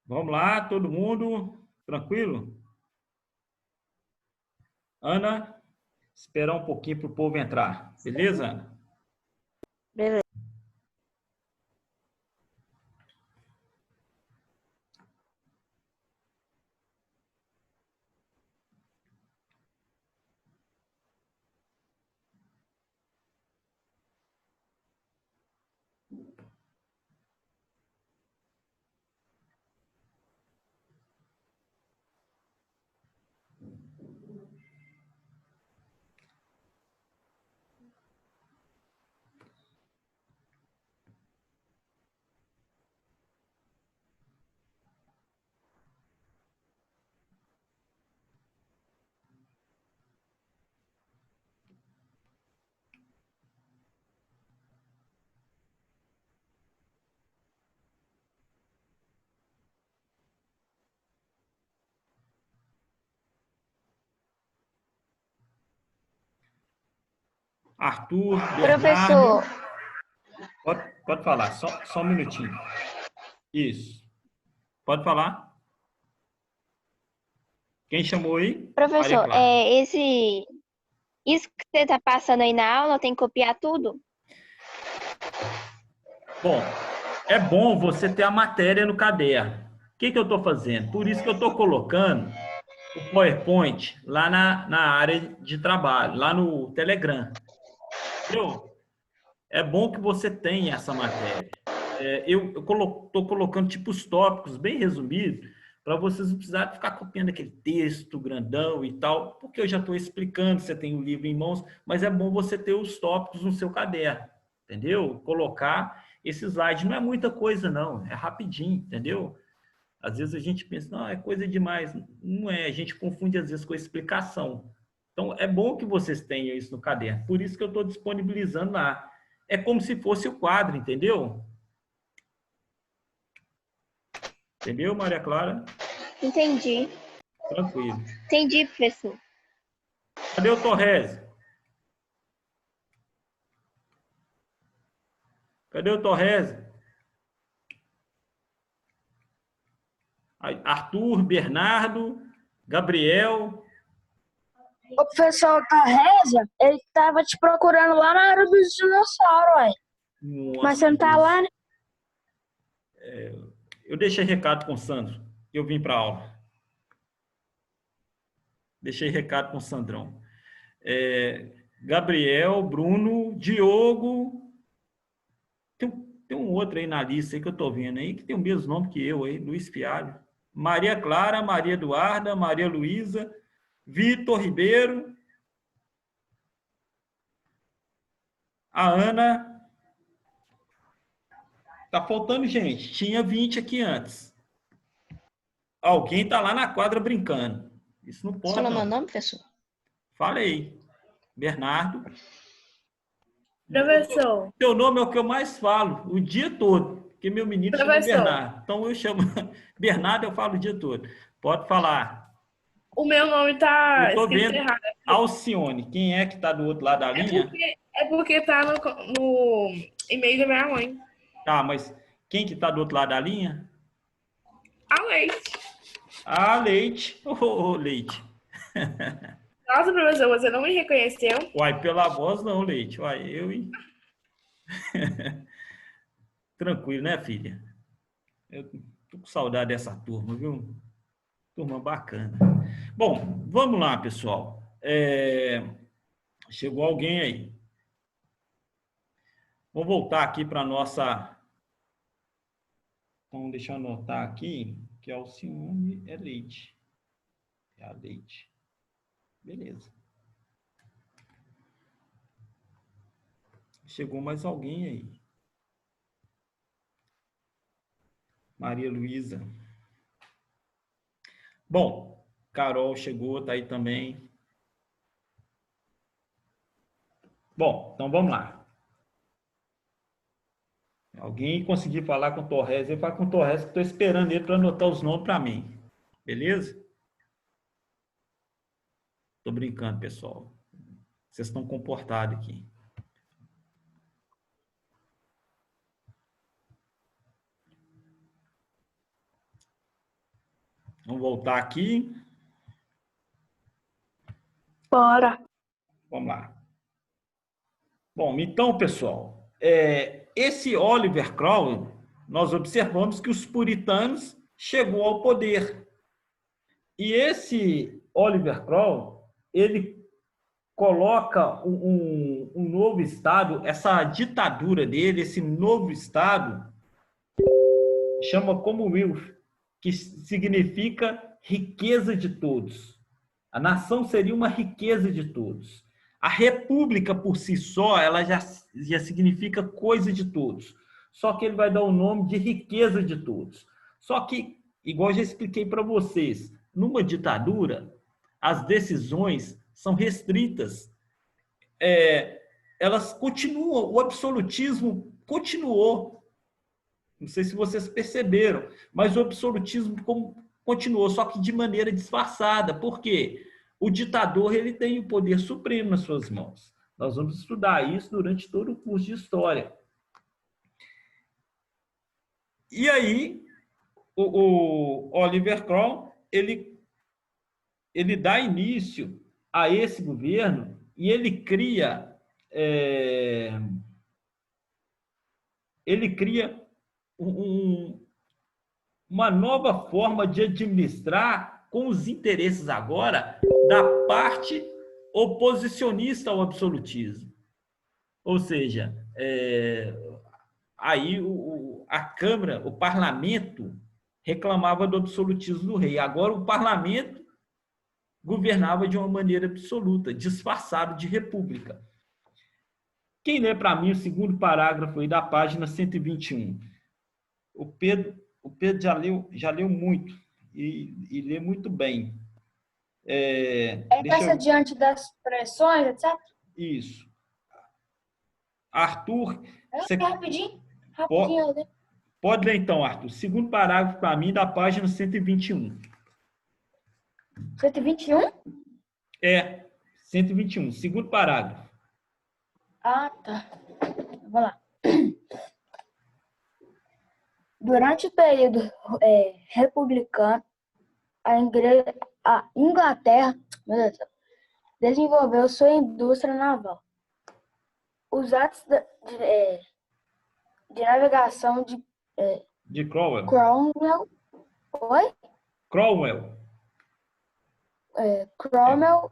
Vamos lá, todo mundo tranquilo? Ana, esperar um pouquinho para o povo entrar. Beleza, Ana? Beleza. Arthur, Bernardo. Professor, Pode falar, só um minutinho. Isso. Pode falar. Quem chamou aí? Maria professor, Clara. isso que você está passando aí na aula, tem que copiar tudo? Bom, é bom você ter a matéria no caderno. O que eu estou fazendo? Por isso que eu estou colocando o PowerPoint lá na área de trabalho, lá no Telegram. Entendeu? É bom que você tenha essa matéria. Eu estou colocando tipo os tópicos bem resumidos, para vocês não precisarem ficar copiando aquele texto grandão e tal, porque eu já estou explicando, você tem o livro em mãos, mas é bom você ter os tópicos no seu caderno, entendeu? Colocar esse slide. Não é muita coisa, não, é rapidinho, entendeu? Às vezes a gente pensa, não, é coisa demais. Não é, a gente confunde às vezes com a explicação. Então, é bom que vocês tenham isso no caderno. Por isso que eu estou disponibilizando lá. É como se fosse o quadro, entendeu? Entendeu, Maria Clara? Entendi. Tranquilo. Entendi, professor. Cadê o Torres? Cadê o Torres? Arthur, Bernardo, Gabriel. O professor Tarrésia, ele tava te procurando lá na área dos dinossauros, ué. Mas você Nossa, não tá Deus. lá, né? Eu deixei recado com o Sandro. Eu vim para a aula. Deixei recado com o Sandrão. Gabriel, Bruno, Diogo. Tem um outro aí na lista aí que eu estou vendo aí, que tem o mesmo nome que eu aí, Luiz Fialho. Maria Clara, Maria Eduarda, Maria Luísa, Vitor Ribeiro, a Ana. Tá faltando gente. Tinha 20 aqui antes. Alguém tá lá na quadra brincando. Isso não pode, Falou meu não. nome, professor? Fala aí. Bernardo. Professor, Teu nome é o que eu mais falo o dia todo, porque meu menino chama professor, Bernardo. Então eu chamo Bernardo, eu falo o dia todo. Pode falar. o meu nome Eu tá tô escrito vendo errado. Alcione. Quem é que tá do outro lado da linha? É porque tá no e-mail da minha mãe. Tá, mas quem que tá do outro lado da linha? A Leite. Ah, Leite. Ô, Leite. Nossa, professor, você não me reconheceu? Uai, pela voz não, Leite. Uai, eu, hein? Tranquilo, né, filha? Eu tô com saudade dessa turma, viu? Turma bacana. Bom, vamos lá, pessoal. Chegou alguém aí. Vamos voltar aqui para a nossa. Então, deixa eu anotar aqui que Alcione é Leite. É a Leite. Beleza. Chegou mais alguém aí. Maria Luísa. Bom, Carol chegou, tá aí também. Bom, então vamos lá. Alguém conseguir falar com o Torres, eu falo com o Torres que estou esperando ele para anotar os nomes para mim. Beleza? Tô brincando, pessoal. Vocês estão comportados aqui. Vamos voltar aqui. Bora. Vamos lá. Bom, então, pessoal, esse Oliver Cromwell, nós observamos que os puritanos chegou ao poder. E esse Oliver Cromwell, ele coloca um novo Estado, essa ditadura dele, esse novo Estado, chama Commonwealth, que significa riqueza de todos. A nação seria uma riqueza de todos. A república por si só, ela já significa coisa de todos. Só que ele vai dar o nome de riqueza de todos. Só que, igual eu já expliquei para vocês, numa ditadura, as decisões são restritas. Elas continuam, o absolutismo continuou. Não sei se vocês perceberam, mas o absolutismo continuou, só que de maneira disfarçada. Por quê? O ditador ele tem o poder supremo nas suas mãos. Nós vamos estudar isso durante todo o curso de História. E aí, o Oliver Cromwell, ele dá início a esse governo e ele cria uma nova forma de administrar com os interesses agora da parte oposicionista ao absolutismo. Ou seja, aí a Câmara, o parlamento, reclamava do absolutismo do rei. Agora o parlamento governava de uma maneira absoluta, disfarçado de república. Quem lê para mim o segundo parágrafo aí da página 121? O Pedro já leu muito e lê muito bem. Passa diante das pressões, etc. Isso. Arthur, você... Rapidinho. Pode ler então, Arthur. Segundo parágrafo para mim da página 121. 121? 121. Segundo parágrafo. Ah, tá. Vamos lá. Durante o período republicano, a Inglaterra desenvolveu sua indústria naval. Os atos de navegação de Cromwell. Cromwell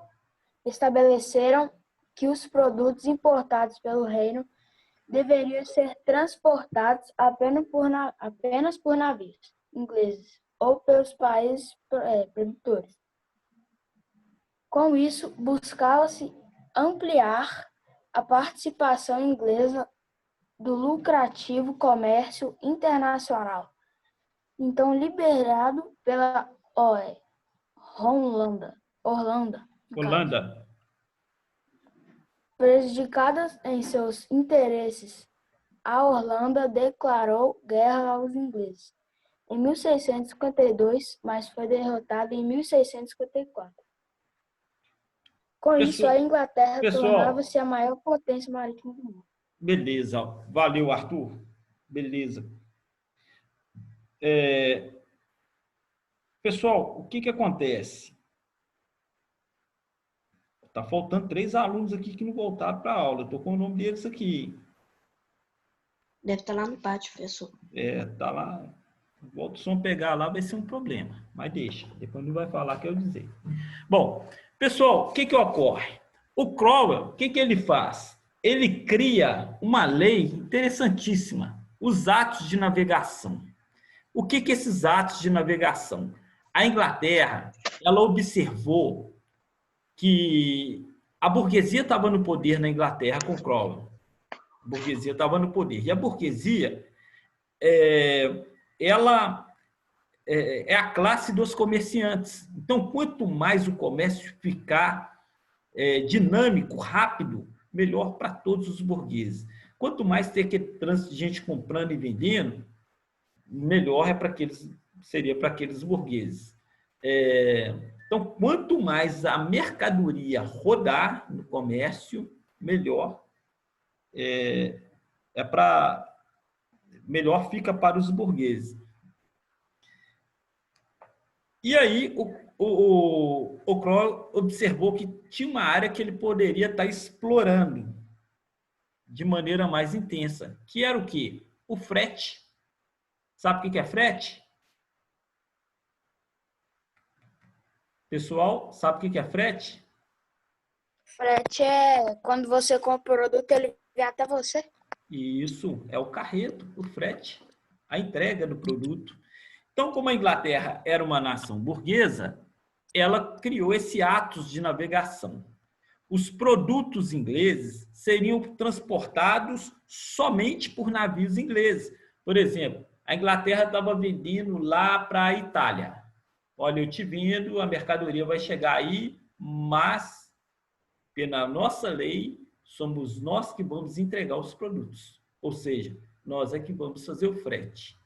estabeleceram que os produtos importados pelo reino deveriam ser transportados apenas por navios ingleses ou pelos países produtores. Com isso, buscava-se ampliar a participação inglesa do lucrativo comércio internacional, então liberado pela Holanda. Prejudicada em seus interesses, a Holanda declarou guerra aos ingleses em 1652, mas foi derrotada em 1654. Com isso, a Inglaterra tornava-se a maior potência marítima do mundo. Beleza. Valeu, Arthur. Beleza. Pessoal, o que acontece? Tá faltando 3 alunos aqui que não voltaram para a aula. Estou com o nome deles aqui. Deve estar lá no pátio, professor. Tá lá. Volta o som pegar lá, vai ser um problema. Mas deixa. Depois não vai falar que eu dizer. Bom, pessoal, o que ocorre? O Cromwell, o que ele faz? Ele cria uma lei interessantíssima. Os atos de navegação. O que esses atos de navegação? A Inglaterra, ela observou que a burguesia estava no poder na Inglaterra com Cromwell. A burguesia estava no poder. E a burguesia, ela é a classe dos comerciantes. Então, quanto mais o comércio ficar dinâmico, rápido, melhor para todos os burgueses. Quanto mais ter aquele trânsito de gente comprando e vendendo, melhor seria para aqueles burgueses. Então, quanto mais a mercadoria rodar no comércio, melhor melhor fica para os burgueses. E aí o Kroll observou que tinha uma área que ele poderia estar explorando de maneira mais intensa, que era o quê? O frete. Sabe o que é frete? Pessoal, sabe o que é frete? Frete é quando você compra o produto, ele vem até você. Isso é o carreto, o frete, a entrega do produto. Então, como a Inglaterra era uma nação burguesa, ela criou esse atos de navegação. Os produtos ingleses seriam transportados somente por navios ingleses. Por exemplo, a Inglaterra estava vendendo lá para a Itália. Olha, eu te vendo, a mercadoria vai chegar aí, mas pela nossa lei, somos nós que vamos entregar os produtos. Ou seja, nós é que vamos fazer o frete.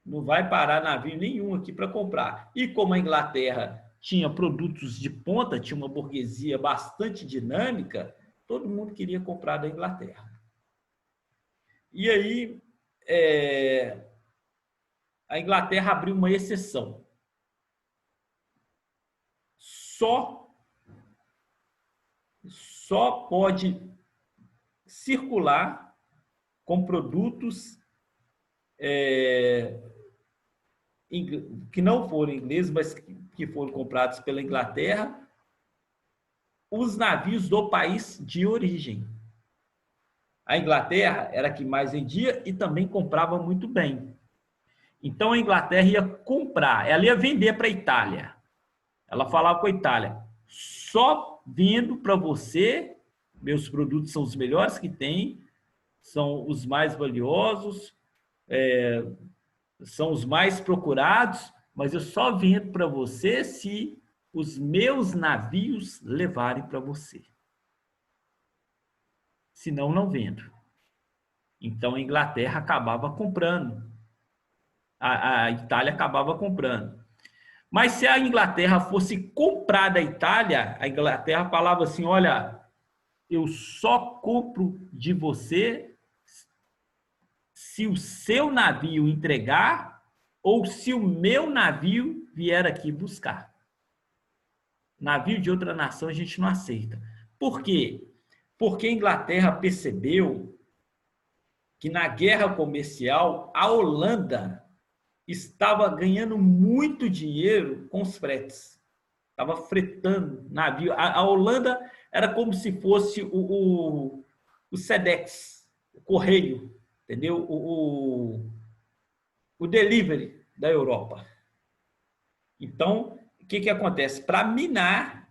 Não vai parar navio nenhum aqui para comprar. E como a Inglaterra tinha produtos de ponta, tinha uma burguesia bastante dinâmica, todo mundo queria comprar da Inglaterra. E aí, a Inglaterra abriu uma exceção. Só pode circular com produtos que não foram ingleses, mas que foram comprados pela Inglaterra, os navios do país de origem. A Inglaterra era a que mais vendia e também comprava muito bem. Então, a Inglaterra ia comprar, ela ia vender para a Itália. Ela falava com a Itália, só vendo para você, meus produtos são os melhores que tem, são os mais valiosos, são os mais procurados, mas eu só vendo para você se os meus navios levarem para você. Senão, não vendo. Então, a Inglaterra acabava comprando. A Itália acabava comprando. Mas se a Inglaterra fosse comprar da Itália, a Inglaterra falava assim, olha, eu só compro de você se o seu navio entregar ou se o meu navio vier aqui buscar. Navio de outra nação a gente não aceita. Por quê? Porque a Inglaterra percebeu que na guerra comercial a Holanda estava ganhando muito dinheiro com os fretes. Estava fretando navio. A Holanda era como se fosse o Sedex, o correio, entendeu? O delivery da Europa. Então, o que acontece? Para minar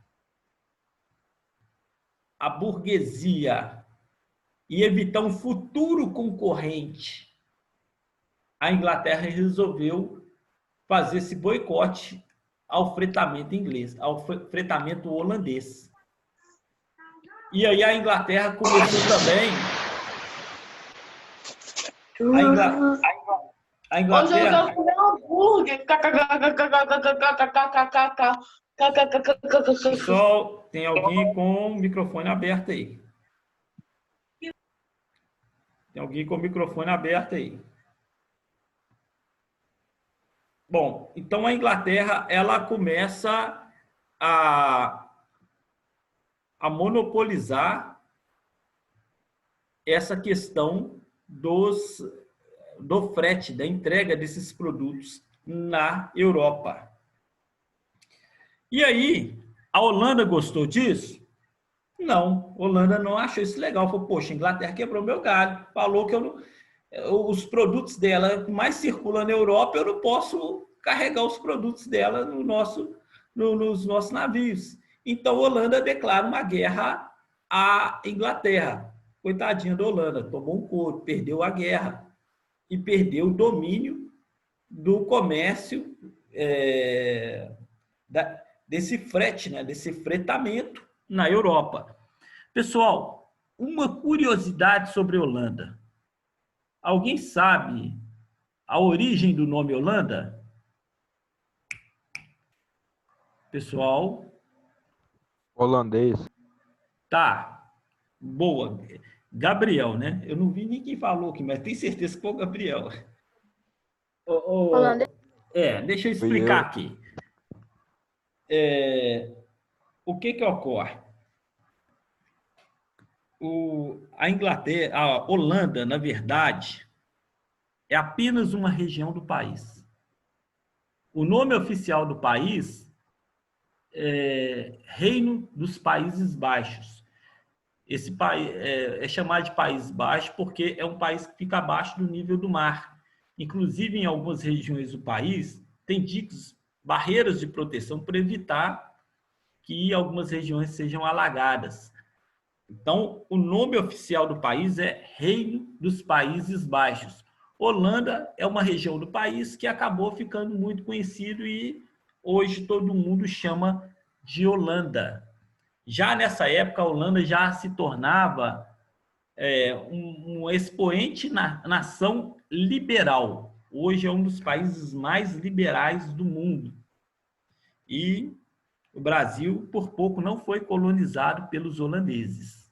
a burguesia e evitar um futuro concorrente, a Inglaterra resolveu fazer esse boicote ao fretamento inglês, ao fretamento holandês. E aí a Inglaterra começou também... A Inglaterra... Hoje eu comer um hambúrguer. Pessoal, tem alguém com o microfone aberto aí. Tem alguém com o microfone aberto aí. Bom, então a Inglaterra ela começa a monopolizar essa questão do frete, da entrega desses produtos na Europa. E aí, a Holanda gostou disso? Não, a Holanda não achou isso legal. Falou, poxa, a Inglaterra quebrou meu galho. Falou que os produtos dela mais circulam na Europa, eu não posso carregar os produtos dela nos nossos navios. Então, a Holanda declara uma guerra à Inglaterra. Coitadinha da Holanda, tomou um couro, perdeu a guerra e perdeu o domínio do comércio desse frete, né, desse fretamento na Europa. Pessoal, uma curiosidade sobre a Holanda. Alguém sabe a origem do nome Holanda? Pessoal? Holandês. Tá. Boa. Gabriel, né? Eu não vi ninguém falou aqui, mas tenho certeza que foi o Gabriel. Holandês. Deixa eu explicar aqui. o que ocorre? A Inglaterra, a Holanda, na verdade, é apenas uma região do país. O nome oficial do país é Reino dos Países Baixos. Esse país é chamado de País Baixo porque é um país que fica abaixo do nível do mar. Inclusive, em algumas regiões do país, tem diques, barreiras de proteção para evitar que algumas regiões sejam alagadas. Então, o nome oficial do país é Reino dos Países Baixos. Holanda é uma região do país que acabou ficando muito conhecido e hoje todo mundo chama de Holanda. Já nessa época, a Holanda já se tornava um expoente na nação liberal. Hoje é um dos países mais liberais do mundo. E o Brasil, por pouco, não foi colonizado pelos holandeses.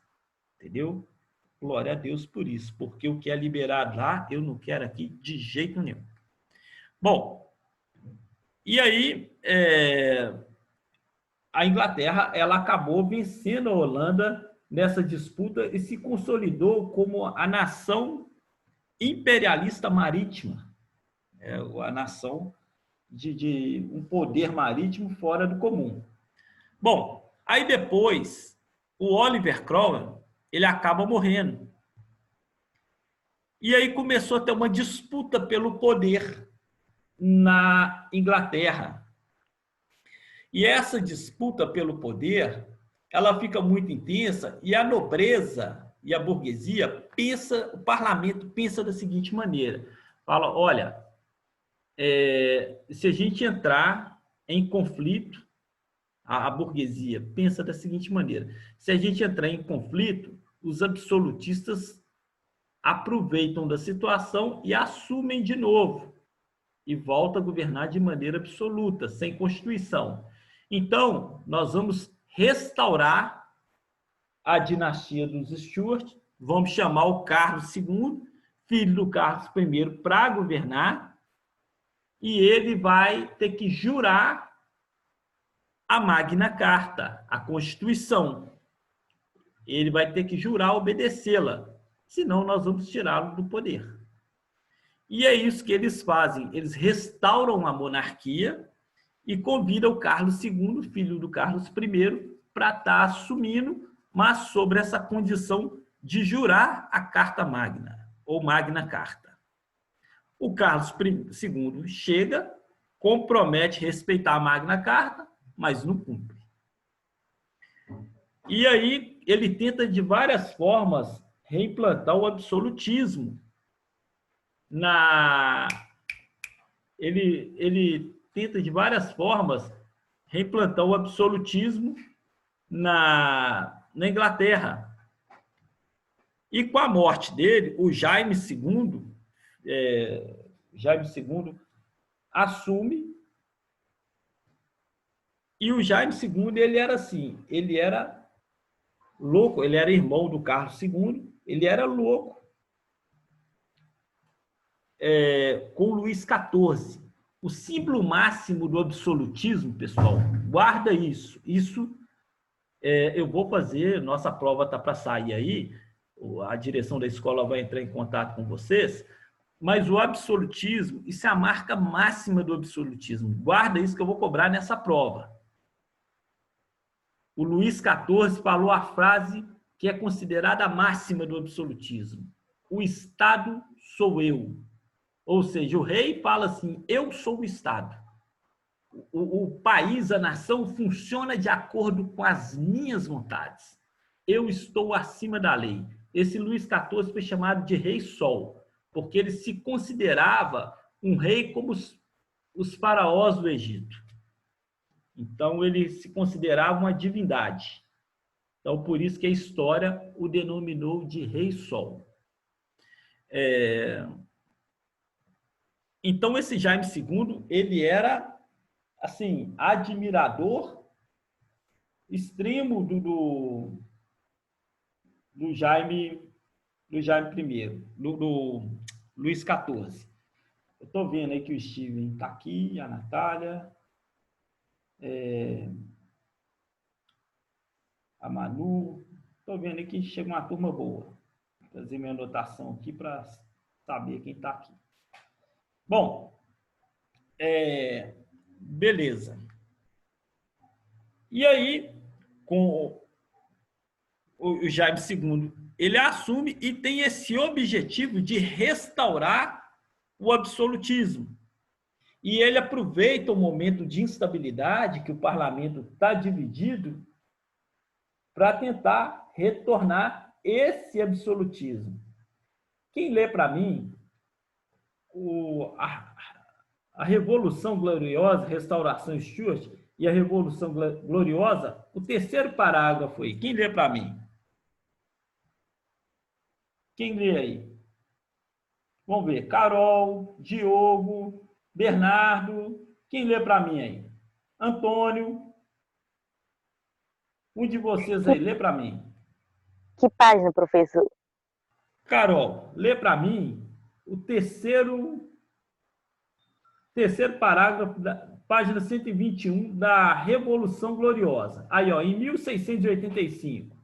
Entendeu? Glória a Deus por isso, porque o que é liberado lá, eu não quero aqui de jeito nenhum. Bom, e aí a Inglaterra ela acabou vencendo a Holanda nessa disputa e se consolidou como a nação imperialista marítima, a nação de um poder marítimo fora do comum. Bom, aí depois o Oliver Cromwell ele acaba morrendo. E aí começou a ter uma disputa pelo poder na Inglaterra. E essa disputa pelo poder, ela fica muito intensa e a nobreza e a burguesia pensa, o parlamento pensa da seguinte maneira, fala, olha, se a gente entrar em conflito, a burguesia pensa da seguinte maneira, se a gente entrar em conflito, os absolutistas aproveitam da situação e assumem de novo e voltam a governar de maneira absoluta, sem Constituição. Então, nós vamos restaurar a dinastia dos Stuart, vamos chamar o Carlos II, filho do Carlos I, para governar, e ele vai ter que jurar a Magna Carta, a Constituição. Ele vai ter que jurar obedecê-la, senão nós vamos tirá-lo do poder. E é isso que eles fazem, eles restauram a monarquia e convidam o Carlos II, filho do Carlos I, para estar assumindo, mas sobre essa condição de jurar a Carta Magna, ou Magna Carta. O Carlos II chega, compromete respeitar a Magna Carta, mas não cumpre. E aí ele tenta de várias formas reimplantar o absolutismo. Ele tenta de várias formas reimplantar o absolutismo na Inglaterra. E com a morte dele, o Jaime II assume. E o Jaime II, ele era assim, ele era louco, ele era irmão do Carlos II, ele era louco com o Luís XIV. O símbolo máximo do absolutismo, pessoal, guarda isso. Isso eu vou fazer, nossa prova está para sair aí, a direção da escola vai entrar em contato com vocês, mas o absolutismo, isso é a marca máxima do absolutismo. Guarda isso que eu vou cobrar nessa prova. O Luís XIV falou a frase que é considerada a máxima do absolutismo. O Estado sou eu. Ou seja, o rei fala assim, eu sou o Estado. O país, a nação, funciona de acordo com as minhas vontades. Eu estou acima da lei. Esse Luís XIV foi chamado de Rei Sol, porque ele se considerava um rei como os faraós do Egito. Então, ele se considerava uma divindade. Então, por isso que a história o denominou de Rei Sol. Então, esse Jaime II, ele era, assim, admirador extremo do Jaime I, do Luís XIV. Eu estou vendo aí que o Steven está aqui, a Natália. A Manu. Estou vendo aqui que chega uma turma boa. Vou fazer minha anotação aqui para saber quem está aqui. Bom, beleza. E aí, com o Jaime II, ele assume e tem esse objetivo de restaurar o absolutismo. E ele aproveita o momento de instabilidade que o parlamento está dividido para tentar retornar esse absolutismo. Quem lê para mim a Revolução Gloriosa, Restauração Stuart e a Revolução Gloriosa, o terceiro parágrafo aí. Quem lê para mim? Quem lê aí? Vamos ver. Carol, Diogo, Bernardo. Quem lê para mim aí? Antônio. Um de vocês aí, lê para mim. Que página, professor? Carol, lê para mim o terceiro parágrafo, página 121, da Revolução Gloriosa. Aí, ó, em 1685.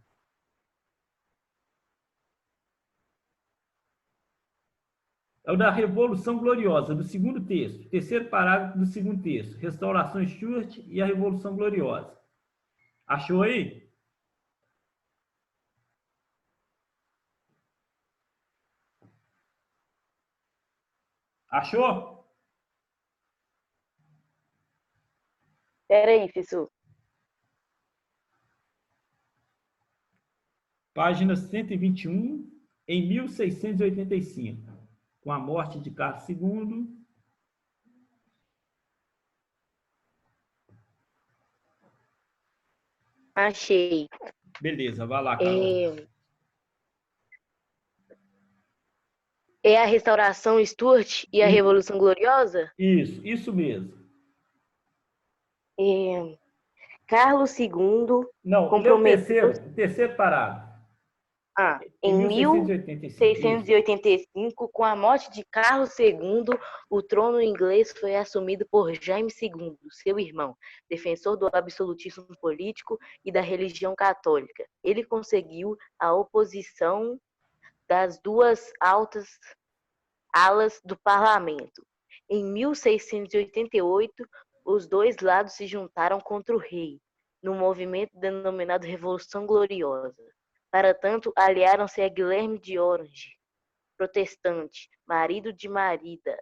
É o da Revolução Gloriosa, do segundo texto. Terceiro parágrafo do segundo texto. Restauração Stuart e a Revolução Gloriosa. Achou aí? Achou? Espera aí, professor. Página 121, em 1685. Com a morte de Carlos II. Achei. Beleza, vai lá, Carol. É a Restauração Stuart e a Revolução Gloriosa? Isso mesmo. Carlos II Não, comprometeu... o terceiro parágrafo. Em 1685, com a morte de Carlos II, o trono inglês foi assumido por Jaime II, seu irmão, defensor do absolutismo político e da religião católica. Ele conseguiu a oposição das duas altas alas do parlamento. Em 1688, os dois lados se juntaram contra o rei, no movimento denominado Revolução Gloriosa. Para tanto, aliaram-se a Guilherme de Orange, protestante, marido de Maria,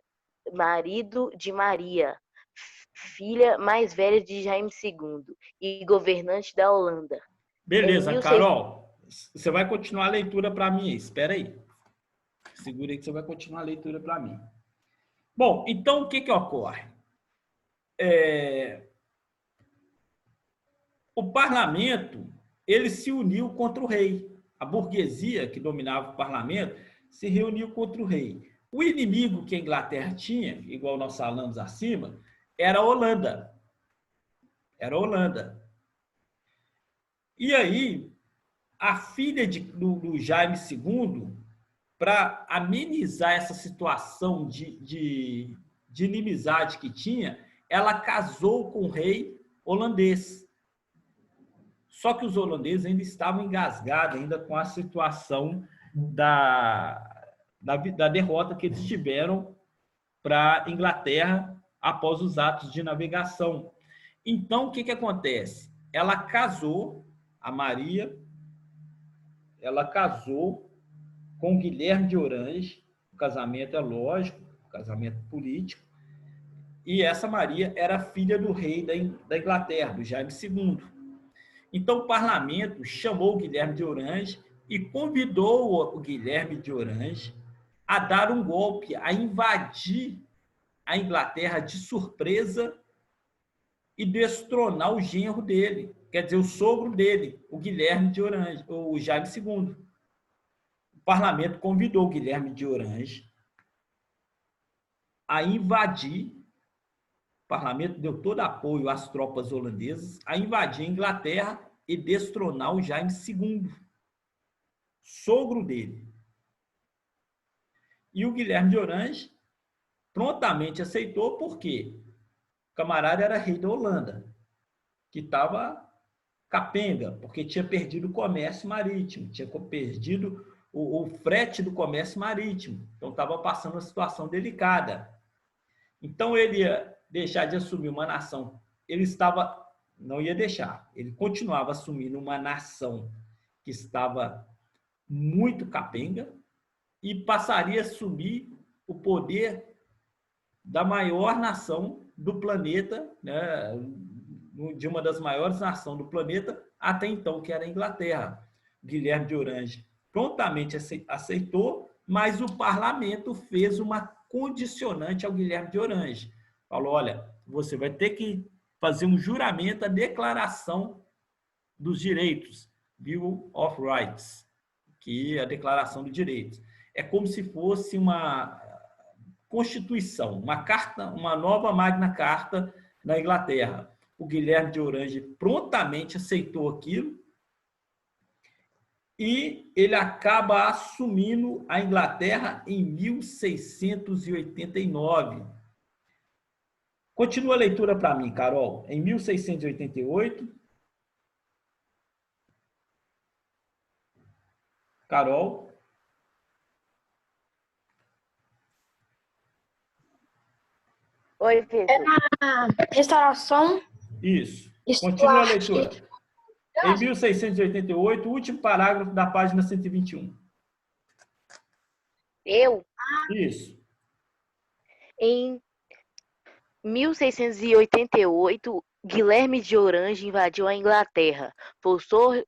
filha mais velha de Jaime II e governante da Holanda. Beleza, Carol, você vai continuar a leitura para mim. Espera aí. Segura aí que você vai continuar a leitura para mim. Bom, então o que ocorre? O parlamento, ele se uniu contra o rei. A burguesia que dominava o parlamento se reuniu contra o rei. O inimigo que a Inglaterra tinha, igual nós falamos acima, era a Holanda. E aí, a filha do Jaime II, para amenizar essa situação de inimizade que tinha, ela casou com o rei holandês. Só que os holandeses ainda estavam engasgados ainda com a situação da derrota que eles tiveram para a Inglaterra após os atos de navegação. Então, o que acontece? Ela casou, a Maria, ela casou com Guilherme de Orange. O casamento é lógico, o casamento político. E essa Maria era filha do rei da Inglaterra, do Jaime II. Então, o parlamento chamou o Guilherme de Orange e convidou o Guilherme de Orange a dar um golpe, a invadir a Inglaterra de surpresa e destronar o genro dele, quer dizer, o sogro dele, o Guilherme de Orange, o Jaime II. O parlamento convidou o Guilherme de Orange a invadir. O parlamento deu todo apoio às tropas holandesas a invadir a Inglaterra e destronar o Jaime II, sogro dele. E o Guilherme de Orange prontamente aceitou, porque o camarada era rei da Holanda. que estava capenga, porque tinha perdido o comércio marítimo, tinha perdido o frete do comércio marítimo. Então, estava passando uma situação delicada. Então, ele ia deixar de assumir uma nação. Não ia deixar. Ele continuava assumindo uma nação que estava muito capenga e passaria a assumir o poder da maior nação do planeta, né, de uma das maiores nações do planeta, até então, que era a Inglaterra. Guilherme de Orange prontamente aceitou, mas o parlamento fez uma condicionante ao Guilherme de Orange. Falou, olha, você vai ter que fazer um juramento, a declaração dos direitos, Bill of Rights, que é a declaração dos direitos. É como se fosse uma Constituição, uma carta, uma nova Magna Carta na Inglaterra. O Guilherme de Orange prontamente aceitou aquilo e ele acaba assumindo a Inglaterra em 1689. Continua a leitura para mim, Carol. Em 1688. Carol. Oi, Pedro. Restauração. Isso. Continua a leitura. Em 1688, último parágrafo da página 121. Eu, Isso. em 1688, Guilherme de Orange invadiu a Inglaterra, forçou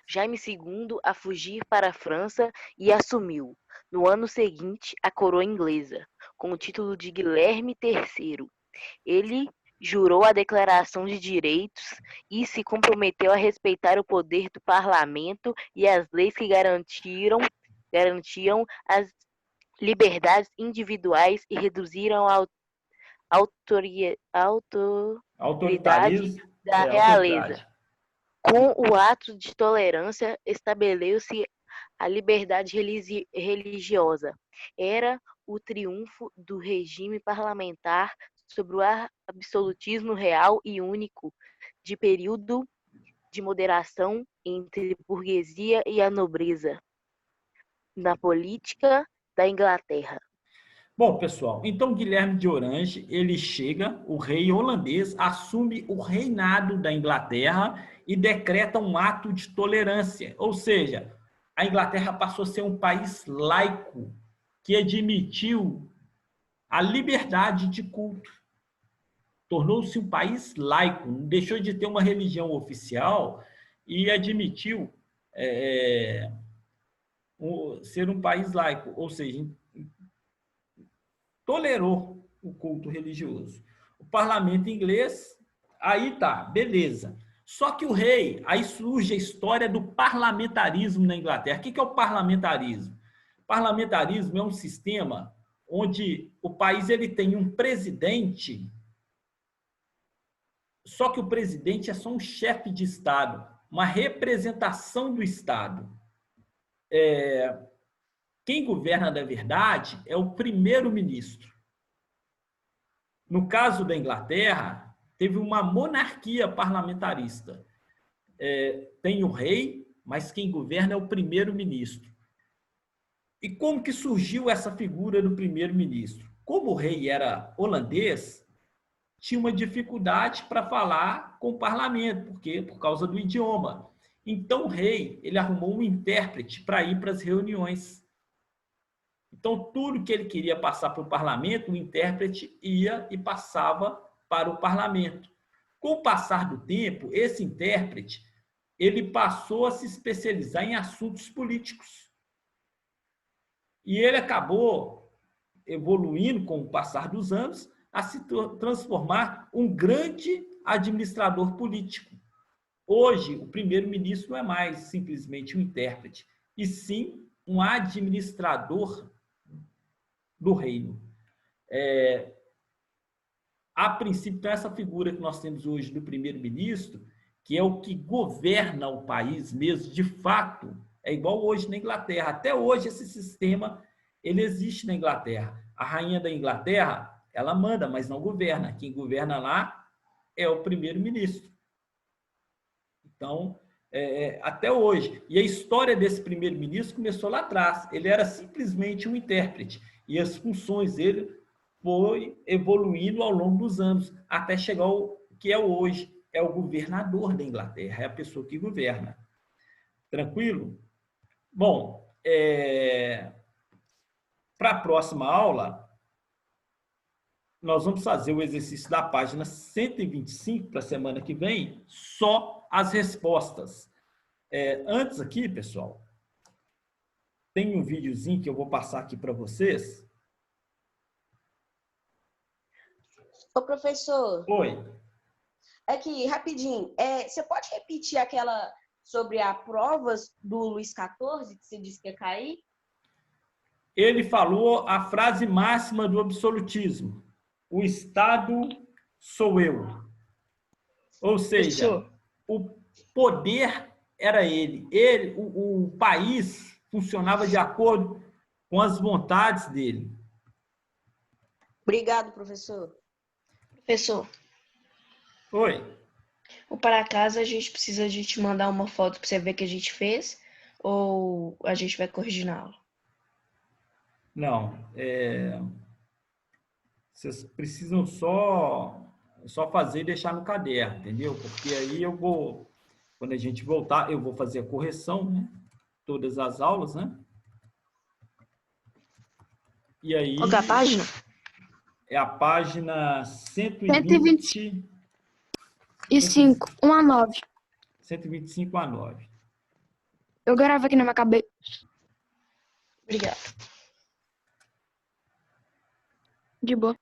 Jaime II a fugir para a França e assumiu, no ano seguinte, a coroa inglesa, com o título de Guilherme III. Ele jurou a Declaração de Direitos e se comprometeu a respeitar o poder do parlamento e as leis que garantiam as liberdades individuais e reduziram a autoridade da realeza. Com o ato de tolerância, estabeleceu-se a liberdade religiosa. Era o triunfo do regime parlamentar sobre o absolutismo real e único, de período de moderação entre a burguesia e a nobreza, na política da Inglaterra. Bom, pessoal, então Guilherme de Orange, ele chega, o rei holandês, assume o reinado da Inglaterra e decreta um ato de tolerância. Ou seja, a Inglaterra passou a ser um país laico, que admitiu a liberdade de culto. Tornou-se um país laico, deixou de ter uma religião oficial e admitiu ser um país laico, ou seja, tolerou o culto religioso. O parlamento inglês, aí tá, beleza. Só que o rei, aí surge a história do parlamentarismo na Inglaterra. O que é o parlamentarismo? O parlamentarismo é um sistema onde o país ele tem um presidente, só que o presidente é só um chefe de Estado, uma representação do Estado. Quem governa, na verdade, é o primeiro-ministro. No caso da Inglaterra, teve uma monarquia parlamentarista. Tem o rei, mas quem governa é o primeiro-ministro. E como que surgiu essa figura do primeiro-ministro? Como o rei era holandês, tinha uma dificuldade para falar com o parlamento, por causa do idioma. Então o rei ele arrumou um intérprete para ir para as reuniões. Então tudo que ele queria passar para o parlamento, o intérprete ia e passava para o parlamento. Com o passar do tempo, esse intérprete ele passou a se especializar em assuntos políticos. E ele acabou evoluindo com o passar dos anos a se transformar um grande administrador político. Hoje, o primeiro-ministro não é mais simplesmente um intérprete, e sim um administrador do reino. A princípio, então, essa figura que nós temos hoje do primeiro-ministro, que é o que governa o país mesmo, de fato, é igual hoje na Inglaterra. Até hoje, esse sistema ele existe na Inglaterra. A rainha da Inglaterra, ela manda, mas não governa. Quem governa lá é o primeiro-ministro. Então, até hoje. E a história desse primeiro-ministro começou lá atrás. Ele era simplesmente um intérprete. E as funções dele foi evoluindo ao longo dos anos, até chegar ao que é hoje. É o governador da Inglaterra, é a pessoa que governa. Tranquilo? Bom, para a próxima aula, nós vamos fazer o exercício da página 125 para a semana que vem, só as respostas. Antes aqui, pessoal, tem um videozinho que eu vou passar aqui para vocês. Ô, professor. Oi. Aqui, rapidinho. Você pode repetir aquela sobre as provas do Luís XIV, que você disse que ia cair? Ele falou a frase máxima do absolutismo. O Estado sou eu. Ou seja, o poder era ele. O país funcionava de acordo com as vontades dele. Obrigado, professor. Professor, Oi. o para casa a gente precisa de te mandar uma foto para você ver que a gente fez ou a gente vai corrigir na aula? Não. Vocês precisam só fazer e deixar no caderno, entendeu? Porque aí eu vou, quando a gente voltar, eu vou fazer a correção, né? Todas as aulas, né? E aí... Qual que é a página? É a página 125. 1 a 9. 125 a 9. Eu gravo aqui na minha cabeça. Obrigado. De boa.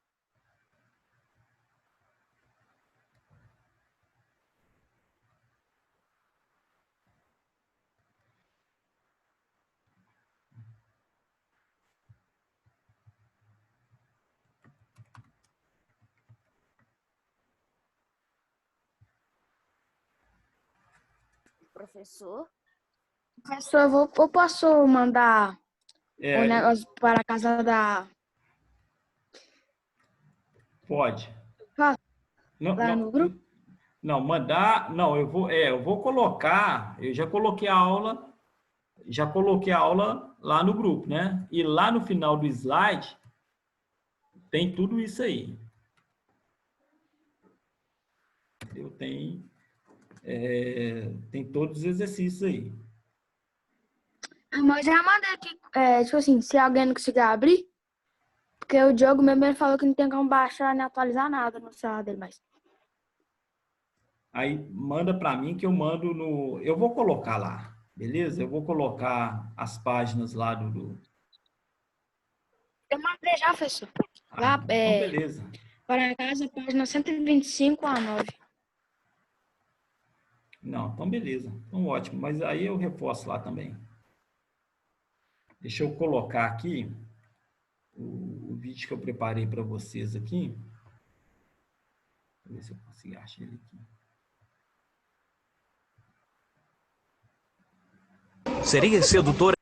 Professor? Professor, eu posso mandar um negócio para a casa da... Pode. Ah, Não, lá no grupo? Não, mandar... Não, eu vou colocar... Eu já coloquei a aula lá no grupo, né? E lá no final do slide tem tudo isso aí. Tem todos os exercícios aí. Mas já mandei aqui, tipo assim, se alguém não conseguir abrir, porque o Diogo mesmo ele falou que não tem como baixar nem atualizar nada no celular dele, mas... Aí manda para mim que eu mando no... Eu vou colocar lá, beleza? Eu vou colocar as páginas lá do... Eu mandei já, professor. Lá, então beleza. para casa, página 125 a 9. Não, então beleza. Então ótimo. Mas aí eu reforço lá também. Deixa eu colocar aqui o vídeo que eu preparei para vocês aqui. Deixa eu ver se eu consigo achar ele aqui. Seria sedutora.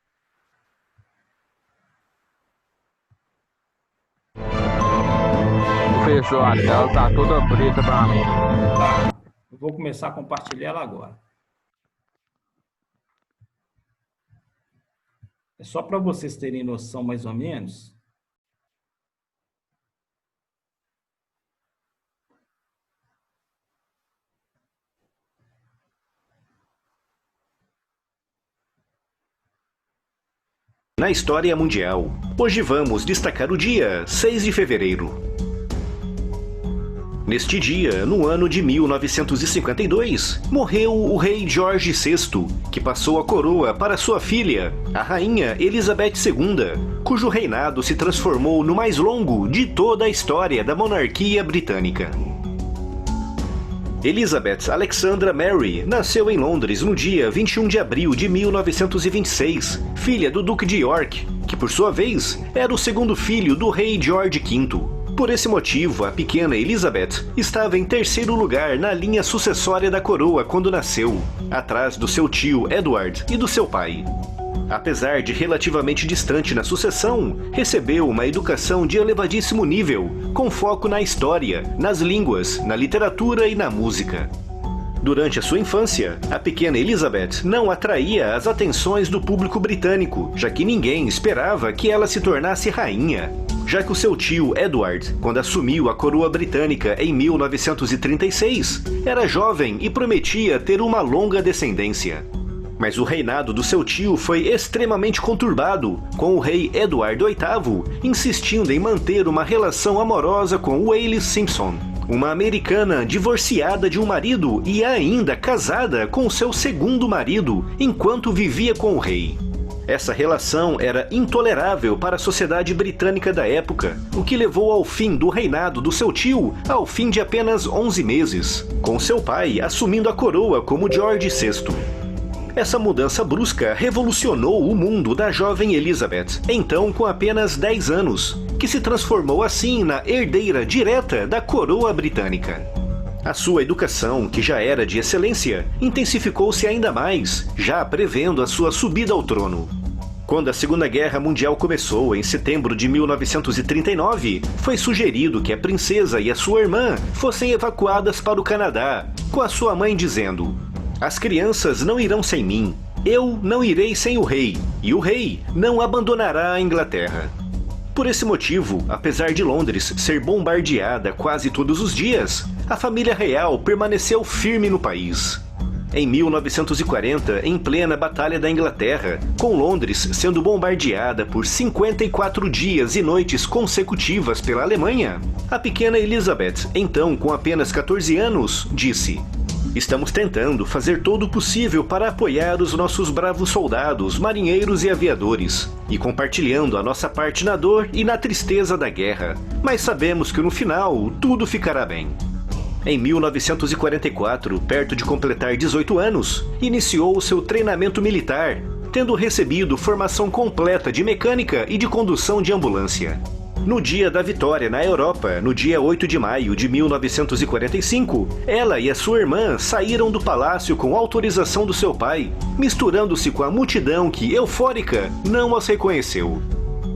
Professor, a tela tá toda preta pra mim. Tá. Eu vou começar a compartilhar ela agora. É só para vocês terem noção mais ou menos. Na história mundial. Hoje vamos destacar o dia 6 de fevereiro. Neste dia, no ano de 1952, morreu o rei Jorge VI, que passou a coroa para sua filha, a rainha Elizabeth II, cujo reinado se transformou no mais longo de toda a história da monarquia britânica. Elizabeth Alexandra Mary nasceu em Londres no dia 21 de abril de 1926, filha do Duque de York, que por sua vez era o segundo filho do rei George V. Por esse motivo, a pequena Elizabeth estava em terceiro lugar na linha sucessória da coroa quando nasceu, atrás do seu tio Edward e do seu pai. Apesar de relativamente distante na sucessão, recebeu uma educação de elevadíssimo nível, com foco na história, nas línguas, na literatura e na música. Durante a sua infância, a pequena Elizabeth não atraía as atenções do público britânico, já que ninguém esperava que ela se tornasse rainha. Já que o seu tio Edward, quando assumiu a coroa britânica em 1936, era jovem e prometia ter uma longa descendência. Mas o reinado do seu tio foi extremamente conturbado, com o rei Edward VIII insistindo em manter uma relação amorosa com Wallis Simpson, uma americana divorciada de um marido e ainda casada com seu segundo marido, enquanto vivia com o rei. Essa relação era intolerável para a sociedade britânica da época, o que levou ao fim do reinado do seu tio ao fim de apenas 11 meses, com seu pai assumindo a coroa como George VI. Essa mudança brusca revolucionou o mundo da jovem Elizabeth, então com apenas 10 anos, que se transformou assim na herdeira direta da coroa britânica. A sua educação, que já era de excelência, intensificou-se ainda mais, já prevendo a sua subida ao trono. Quando a Segunda Guerra Mundial começou, em setembro de 1939, foi sugerido que a princesa e a sua irmã fossem evacuadas para o Canadá, com a sua mãe dizendo: "As crianças não irão sem mim, eu não irei sem o rei, e o rei não abandonará a Inglaterra." Por esse motivo, apesar de Londres ser bombardeada quase todos os dias, a família real permaneceu firme no país. Em 1940, em plena Batalha da Inglaterra, com Londres sendo bombardeada por 54 dias e noites consecutivas pela Alemanha, a pequena Elizabeth, então com apenas 14 anos, disse: "Estamos tentando fazer todo o possível para apoiar os nossos bravos soldados, marinheiros e aviadores, e compartilhando a nossa parte na dor e na tristeza da guerra, mas sabemos que no final tudo ficará bem." Em 1944, perto de completar 18 anos, iniciou o seu treinamento militar, tendo recebido formação completa de mecânica e de condução de ambulância. No dia da vitória na Europa, no dia 8 de maio de 1945, ela e a sua irmã saíram do palácio com autorização do seu pai, misturando-se com a multidão que, eufórica, não as reconheceu.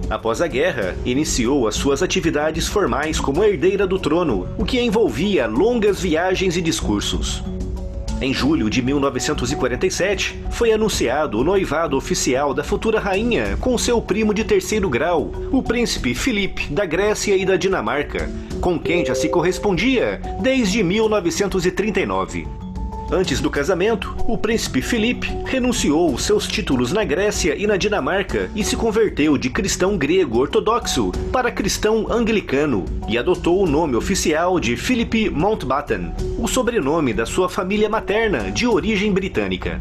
Após a guerra, iniciou as suas atividades formais como herdeira do trono, o que envolvia longas viagens e discursos. Em julho de 1947, foi anunciado o noivado oficial da futura rainha com seu primo de terceiro grau, o príncipe Filipe, da Grécia e da Dinamarca, com quem já se correspondia desde 1939. Antes do casamento, o príncipe Filipe renunciou seus títulos na Grécia e na Dinamarca e se converteu de cristão grego ortodoxo para cristão anglicano e adotou o nome oficial de Philip Mountbatten, o sobrenome da sua família materna de origem britânica.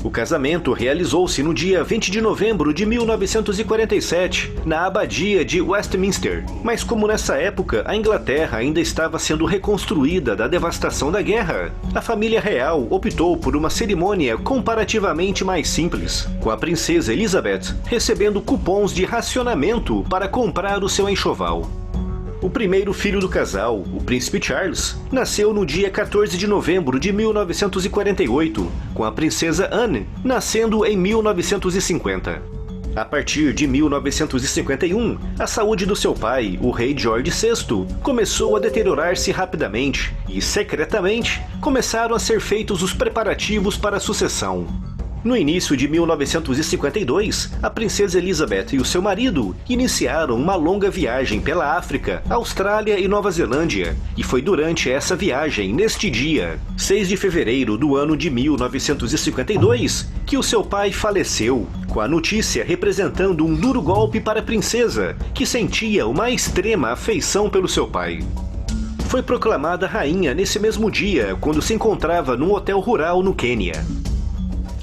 O casamento realizou-se no dia 20 de novembro de 1947, na abadia de Westminster, mas como nessa época a Inglaterra ainda estava sendo reconstruída da devastação da guerra, a família real optou por uma cerimônia comparativamente mais simples, com a princesa Elizabeth recebendo cupons de racionamento para comprar o seu enxoval. O primeiro filho do casal, o príncipe Charles, nasceu no dia 14 de novembro de 1948, com a princesa Anne nascendo em 1950. A partir de 1951, a saúde do seu pai, o rei George VI, começou a deteriorar-se rapidamente e, secretamente, começaram a ser feitos os preparativos para a sucessão. No início de 1952, a princesa Elizabeth e o seu marido iniciaram uma longa viagem pela África, Austrália e Nova Zelândia, e foi durante essa viagem, neste dia, 6 de fevereiro do ano de 1952, que o seu pai faleceu, com a notícia representando um duro golpe para a princesa, que sentia uma extrema afeição pelo seu pai. Foi proclamada rainha nesse mesmo dia, quando se encontrava num hotel rural no Quênia.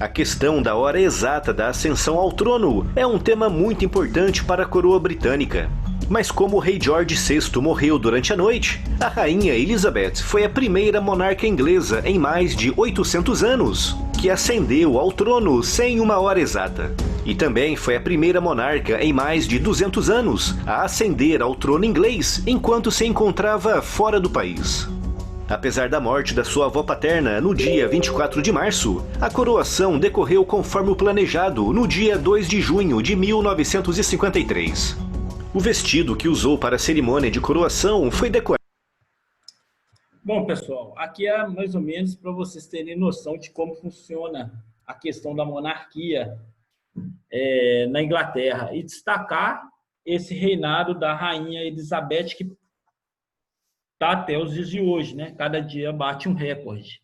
A questão da hora exata da ascensão ao trono é um tema muito importante para a coroa britânica. Mas como o rei George VI morreu durante a noite, a rainha Elizabeth foi a primeira monarca inglesa em mais de 800 anos que ascendeu ao trono sem uma hora exata. E também foi a primeira monarca em mais de 200 anos a ascender ao trono inglês enquanto se encontrava fora do país. Apesar da morte da sua avó paterna no dia 24 de março, a coroação decorreu conforme o planejado no dia 2 de junho de 1953. O vestido que usou para a cerimônia de coroação foi decorado. Bom, pessoal, aqui é mais ou menos para vocês terem noção de como funciona a questão da monarquia na Inglaterra e destacar esse reinado da rainha Elizabeth que está até os dias de hoje, né? Cada dia bate um recorde.